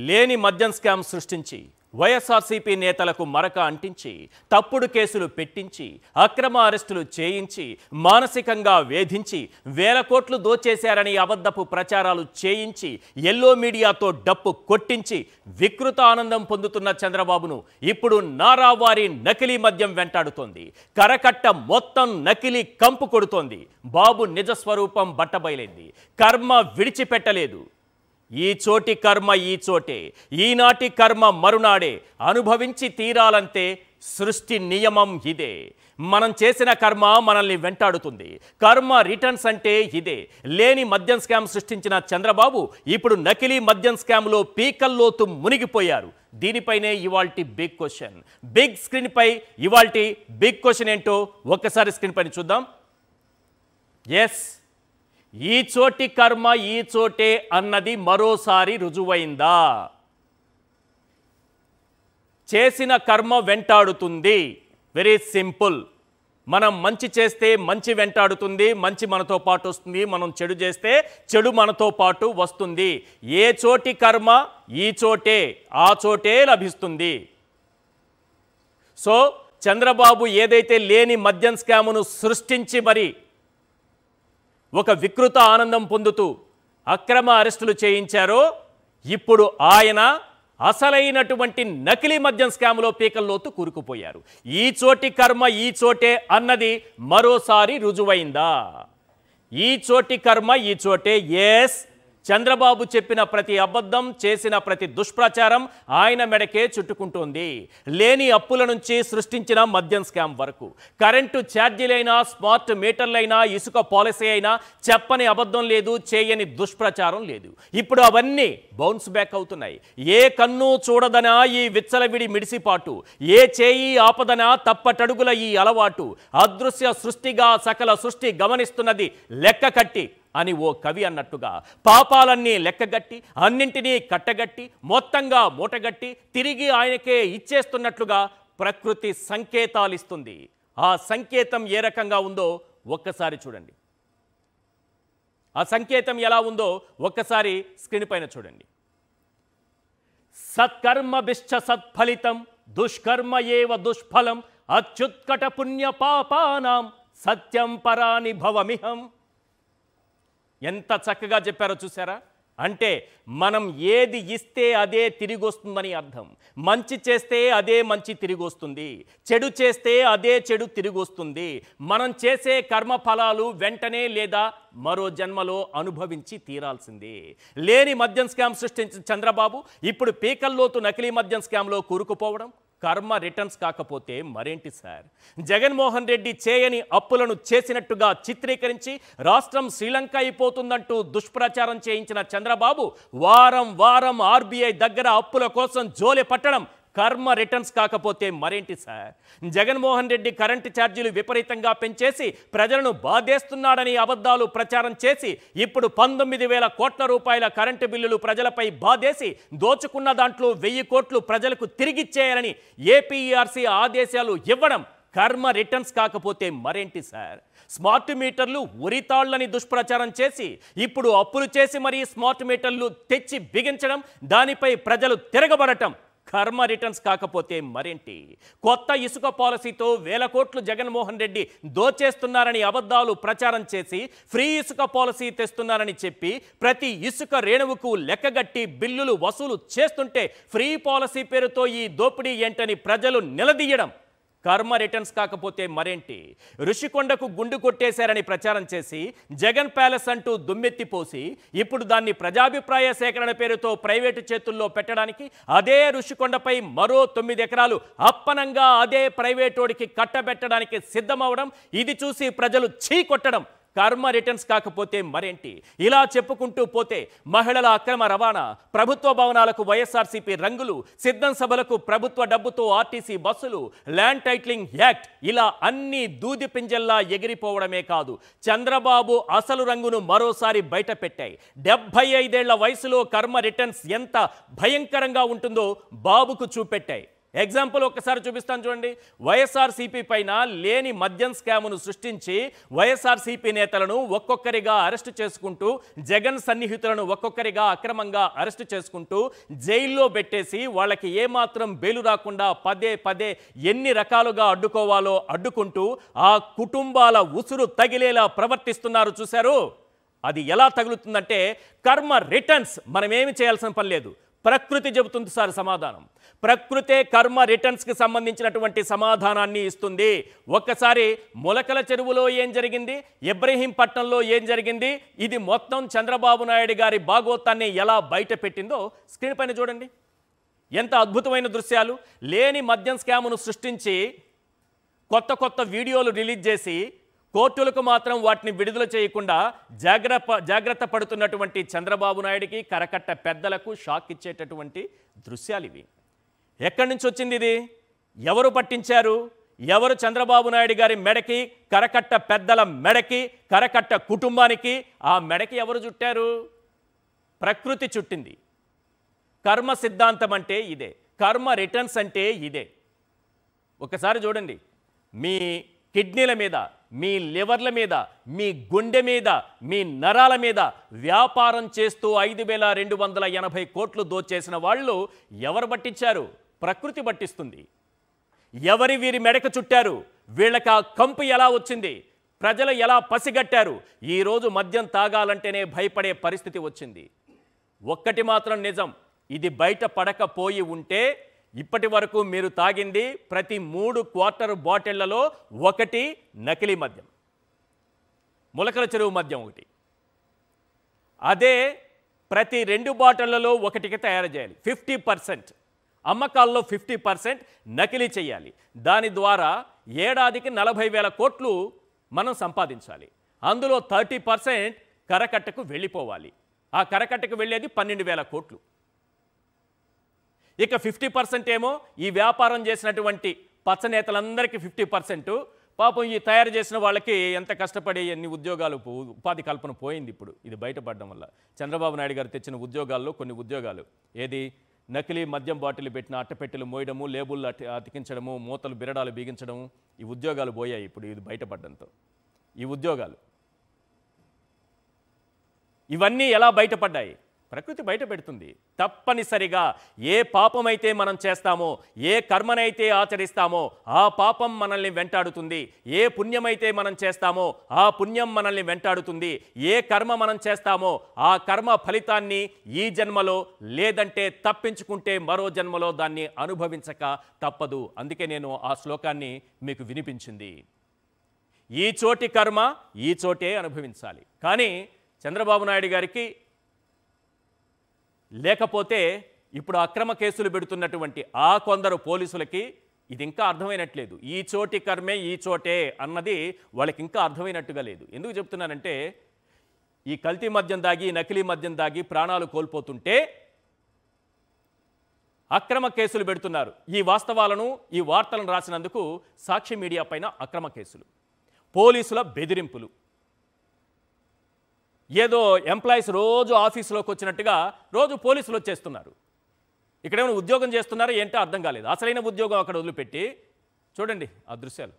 లేని మద్యం స్కామ్ సృష్టించి వైఎస్ఆర్సీపీ నేతలకు మరక అంటించి తప్పుడు కేసులు పెట్టించి అక్రమ అరెస్టులు చేయించి మానసికంగా వేధించి వేల కోట్లు దోచేశారని అబద్ధపు ప్రచారాలు చేయించి ఎల్లో మీడియాతో డప్పు కొట్టించి వికృత ఆనందం పొందుతున్న చంద్రబాబును ఇప్పుడు నారావారి నకిలీ మద్యం వెంటాడుతోంది. కరకట్ట మొత్తం నకిలీ కంపు కొడుతోంది. బాబు నిజస్వరూపం బట్టబయలైంది. కర్మ విడిచిపెట్టలేదు. ఈ చోటి కర్మ ఈ చోటే, ఈనాటి కర్మ మరునాడే, అనుభవించి తీరాలంతే సృష్టి నియమం ఇదే. మనం చేసిన కర్మ మనల్ని వెంటాడుతుంది. కర్మ రిటర్న్స్ అంటే ఇదే. లేని మద్యం స్కామ్ సృష్టించిన చంద్రబాబు ఇప్పుడు నకిలీ మద్యం స్కామ్లో పీకల్లోతు మునిగిపోయారు. దీనిపైనే ఇవాల్టి బిగ్ క్వశ్చన్. బిగ్ స్క్రీన్ పై ఇవాల్టి బిగ్ క్వశ్చన్ ఏంటో ఒక్కసారి స్క్రీన్ పైన చూద్దాం. ఎస్, ఈ చోటి కర్మ ఈ చోటే అన్నది మరోసారి రుజువైందా? చేసిన కర్మ వెంటాడుతుంది. Very simple. మనం మంచి చేస్తే మంచి వెంటాడుతుంది, మంచి మనతో పాటు వస్తుంది. మనం చెడు చేస్తే చెడు మనతో పాటు వస్తుంది. ఏ చోటి కర్మ ఈ చోటే, ఆ చోటే లభిస్తుంది. సో చంద్రబాబు ఏదైతే లేని మద్యం స్కామును సృష్టించి మరి ఒక వికృత ఆనందం పొందుతూ అక్రమ అరెస్టులు చేయించారో, ఇప్పుడు ఆయన అసలైనటువంటి నకిలీ మద్యం స్కామ్లో పీకల్లోతు కూరుకుపోయారు. ఈ చోటి కర్మ ఈ చోటే అన్నది మరోసారి రుజువైందా? ఈ చోటి కర్మ ఈ చోటే. ఎస్, చంద్రబాబు చెప్పిన ప్రతి అబద్ధం, చేసిన ప్రతి దుష్ప్రచారం ఆయన మెడకే చుట్టుకుంటోంది. లేని అప్పుల నుంచి సృష్టించిన మద్యం స్కామ్ వరకు, కరెంటు ఛార్జీలైనా, స్మార్ట్ మీటర్లైనా, ఇసుక పాలసీ అయినా చెప్పని అబద్ధం లేదు, చేయని దుష్ప్రచారం లేదు. ఇప్పుడు అవన్నీ బౌన్స్ బ్యాక్ అవుతున్నాయి. ఏ కన్ను చూడదనా ఈ విచ్చలవిడి మిడిసిపాటు, ఏ చేయి ఆపదనా తప్పటడుగుల ఈ అలవాటు, అదృశ్య సృష్టిగా సకల సృష్టి గమనిస్తున్నది లెక్క కట్టి అని ఓ కవి అన్నట్టుగా పాపాలన్నీ లెక్కగట్టి అన్నింటినీ కట్టగట్టి మొత్తంగా మూటగట్టి తిరిగి ఆయనకే ఇచ్చేస్తున్నట్లుగా ప్రకృతి సంకేతాలు ఇస్తుంది. ఆ సంకేతం ఏ రకంగా ఉందో ఒక్కసారి చూడండి. ఆ సంకేతం ఎలా ఉందో ఒక్కసారి స్క్రీన్ పైన చూడండి. సత్కర్మభిశ్చ సత్ఫలితం దుష్కర్మ ఏవ దుష్ఫలం అత్యుత్కట పుణ్య పాపానాం సత్యం పరాని భవమిహం. ఎంత చక్కగా చెప్పారో చూసారా? అంటే మనం ఏది ఇస్తే అదే తిరిగి వస్తుందని అర్థం. మంచి చేస్తే అదే మంచి తిరిగి వస్తుంది, చెడు చేస్తే అదే చెడు తిరిగి వస్తుంది. మనం చేసే కర్మ ఫలాలు వెంటనే లేదా మరో జన్మలో అనుభవించి తీరాల్సిందే. లేని మద్యం స్కామ్ సృష్టించిన చంద్రబాబు ఇప్పుడు పీకల్లోతు నకిలీ మద్యం స్కామ్లో కూరుకుపోవడం కర్మ రిటర్న్స్ కాకపోతే మరేంటి సార్? జగన్మోహన్ రెడ్డి చేయని అప్పులను చేసినట్టుగా చిత్రీకరించి రాష్ట్రం శ్రీలంక అయిపోతుందంటూ దుష్ప్రచారం చేయించిన చంద్రబాబు వారం వారం ఆర్బీఐ దగ్గర అప్పుల కోసం జోలె పట్టడం కర్మ రిటర్న్స్ కాకపోతే మరేంటి సార్? జగన్మోహన్ రెడ్డి కరెంటు ఛార్జీలు విపరీతంగా పెంచేసి ప్రజలను బాధేస్తున్నాడని అబద్ధాలు ప్రచారం చేసి ఇప్పుడు 19,000 కోట్ల రూపాయల కరెంటు బిల్లులు ప్రజలపై బాధేసి దోచుకున్న దాంట్లో 1,000 కోట్లు ప్రజలకు తిరిగిచ్చేయాలని ఏపీఈఆర్సీ ఆదేశాలు ఇవ్వడం కర్మ రిటర్న్స్ కాకపోతే మరేంటి సార్? స్మార్ట్ మీటర్లు ఉరితాళ్లని దుష్ప్రచారం చేసి ఇప్పుడు అప్పులు చేసి మరీ స్మార్ట్ మీటర్లు తెచ్చి బిగించడం, దానిపై ప్రజలు తిరగబడటం కర్మ రిటర్న్స్ కాకపోతే మరేంటి? కొత్త ఇసుక పాలసీతో 1,000 కోట్లు జగన్మోహన్ రెడ్డి దోచేస్తున్నారని అబద్ధాలు ప్రచారం చేసి ఫ్రీ ఇసుక పాలసీ తెస్తున్నారని చెప్పి ప్రతి ఇసుక రేణువుకు లెక్కగట్టి బిల్లులు వసూలు చేస్తుంటే ఫ్రీ పాలసీ పేరుతో ఈ దోపిడీ ఏంటని ప్రజలు నిలదీయడం కర్మ రిటర్న్స్ కాకపోతే మరేంటి? ఋషికొండకు గుండు కొట్టేశారని ప్రచారం చేసి జగన్ ప్యాలెస్ అంటూ దుమ్మెత్తిపోసి ఇప్పుడు దాన్ని ప్రజాభిప్రాయ సేకరణ పేరుతో ప్రైవేటు చేతుల్లో పెట్టడానికి అదే ఋషికొండపై మరో 9 ఎకరాలు అప్పనంగా అదే ప్రైవేటోడికి కట్టబెట్టడానికి సిద్ధమవడం, ఇది చూసి ప్రజలు చీ కొట్టడం కర్మ రిటర్న్స్ కాకపోతే మరేంటి? ఇలా చెప్పుకుంటూ పోతే మహిళల అక్రమ రవాణా, ప్రభుత్వ భవనాలకు వైఎస్ఆర్సీపీ రంగులు, సిద్ధం సభలకు ప్రభుత్వ డబ్బుతో ఆర్టీసీ బస్సులు, ల్యాండ్ టైటిలింగ్ యాక్ట్, ఇలా అన్ని దూది పింజల్లా ఎగిరిపోవడమే కాదు చంద్రబాబు అసలు రంగును మరోసారి బయట పెట్టాయి. 75 ఏళ్ల వయసులో కర్మ రిటర్న్స్ ఎంత భయంకరంగా ఉంటుందో బాబుకు చూపెట్టాయి. ఎగ్జాంపుల్ ఒక్కసారి చూపిస్తాను చూడండి. వైఎస్ఆర్సీపీ పైన లేని మద్యం స్కామును సృష్టించి వైఎస్ఆర్సీపీ నేతలను ఒక్కొక్కరిగా అరెస్టు చేసుకుంటూ, జగన్ సన్నిహితులను ఒక్కొక్కరిగా అక్రమంగా అరెస్టు చేసుకుంటూ జైల్లో పెట్టేసి వాళ్ళకి ఏమాత్రం బెయిలు రాకుండా పదే పదే ఎన్ని రకాలుగా అడ్డుకోవాలో అడ్డుకుంటూ ఆ కుటుంబాల ఉసురు తగిలేలా ప్రవర్తిస్తున్నారు చూశారు. అది ఎలా తగులుతుందంటే కర్మ రిటర్న్స్. మనం ఏమి చేయాల్సిన పని లేదు, ప్రకృతి చెబుతుంది సార్ సమాధానం. ప్రకృతే కర్మ రిటర్న్స్కి సంబంధించినటువంటి సమాధానాన్ని ఇస్తుంది. ఒక్కసారి మొలకల చెరువులో ఏం జరిగింది, ఇబ్రహీంపట్నంలో ఏం జరిగింది, ఇది మొత్తం చంద్రబాబు నాయుడు గారి భాగోతాన్ని ఎలా బయట పెట్టిందో స్క్రీన్ పైన చూడండి. ఎంత అద్భుతమైన దృశ్యాలు. లేని మద్యం స్కామును సృష్టించి కొత్త కొత్త వీడియోలు రిలీజ్ చేసి కోర్టులకు మాత్రం వాటిని విడుదల చేయకుండా జాగ్రత్త పడుతున్నటువంటి చంద్రబాబు నాయుడికి, కరకట్ట పెద్దలకు షాక్ ఇచ్చేటటువంటి దృశ్యాలు ఇవి. ఎక్కడి నుంచి వచ్చింది ఇది? ఎవరు పట్టించారు? ఎవరు చంద్రబాబు నాయుడు గారి మెడకి, కరకట్ట పెద్దల మెడకి, కరకట్ట కుటుంబానికి ఆ మెడకి ఎవరు చుట్టారు? ప్రకృతి చుట్టింది. కర్మ సిద్ధాంతం అంటే ఇదే, కర్మ రిటర్న్స్ అంటే ఇదే. ఒకసారి చూడండి, మీ కిడ్నీల మీద, మీ లివర్ల మీద, మీ గుండె మీద, మీ నరాల మీద వ్యాపారం చేస్తూ 5,280 కోట్లు దోచేసిన వాళ్ళు ఎవరు పట్టించారు? ప్రకృతి పట్టిస్తుంది. ఎవరి వీరి మెడకు చుట్టారు? వీళ్ళకి ఆ కంపు ఎలా వచ్చింది? ప్రజలు ఎలా పసిగట్టారు? ఈరోజు మద్యం తాగాలంటేనే భయపడే పరిస్థితి వచ్చింది. ఒక్కటి మాత్రం నిజం, ఇది బయట పడకపోయి ఉంటే ఇప్పటి వరకు మీరు తాగింది ప్రతి 3 క్వార్టర్ బాటిళ్లలో ఒకటి నకిలీ మద్యం, మొలకల చెరువు మద్యం ఒకటి. అదే ప్రతి 2 బాటిళ్లలో ఒకటికి తయారు చేయాలి. 50% అమ్మకాల్లో 50% నకిలీ చేయాలి. దాని ద్వారా ఏడాదికి 40,000 కోట్లు మనం సంపాదించాలి. అందులో 30% కరకట్టకు వెళ్ళిపోవాలి. ఆ కరకట్టకు వెళ్ళేది 12,000 కోట్లు. ఇక 50% ఏమో ఈ వ్యాపారం చేసినటువంటి పచ్చనేతలందరికీ 50%. పాపం ఈ తయారు చేసిన వాళ్ళకి ఎంత కష్టపడి ఎన్ని ఉద్యోగాలు, ఉపాధి కల్పన పోయింది. ఇప్పుడు ఇది బయటపడడం వల్ల చంద్రబాబు నాయుడు గారు తెచ్చిన ఉద్యోగాల్లో కొన్ని ఉద్యోగాలు, ఏది నకిలీ మద్యం బాటిల్ పెట్టిన అట్టపెట్టెలు మోయడము, లేబుల్ అతికించడము, మూతలు బిరడాలు బిగించడము, ఈ ఉద్యోగాలు పోయాయి ఇప్పుడు ఇది బయటపడడంతో. ఈ ఉద్యోగాలు ఇవన్నీ ఎలా బయటపడ్డాయి? ప్రకృతి బయట పెడుతుంది. తప్పనిసరిగా ఏ పాపమైతే మనం చేస్తామో, ఏ కర్మనైతే ఆచరిస్తామో ఆ పాపం మనల్ని వెంటాడుతుంది. ఏ పుణ్యమైతే మనం చేస్తామో ఆ పుణ్యం మనల్ని వెంటాడుతుంది. ఏ కర్మ మనం చేస్తామో ఆ కర్మ ఫలితాన్ని ఈ జన్మలో, లేదంటే తప్పించుకుంటే మరో జన్మలో దాన్ని అనుభవించక తప్పదు. అందుకే నేను ఆ శ్లోకాన్ని మీకు వినిపించింది. ఈ చోటి కర్మ ఈ చోటే అనుభవించాలి. కానీ చంద్రబాబు నాయుడు గారికి, లేకపోతే ఇప్పుడు అక్రమ కేసులు పెడుతున్నటువంటి ఆ కొందరు పోలీసులకి ఇది ఇంకా అర్థమైనట్లేదు. ఈ చోటి కర్మే ఈ చోటే అన్నది వాళ్ళకి ఇంకా అర్థమైనట్టుగా లేదు. ఎందుకు చెప్తున్నానంటే, ఈ కల్తీ మద్యం దాగి, నకిలీ మద్యం దాగి ప్రాణాలు కోల్పోతుంటే అక్రమ కేసులు పెడుతున్నారు. ఈ వాస్తవాలను, ఈ వార్తలను రాసినందుకు సాక్షి మీడియా పైన అక్రమ కేసులు, పోలీసుల బెదిరింపులు, ఏదో ఎంప్లాయీస్ రోజు ఆఫీసులోకి వచ్చినట్టుగా రోజు పోలీసులు వచ్చేస్తున్నారు. ఇక్కడేమైనా ఉద్యోగం చేస్తున్నారో ఏంటో అర్థం కాలేదు. అసలైన ఉద్యోగం అక్కడ వదిలిపెట్టి చూడండి ఆ దృశ్యాలు.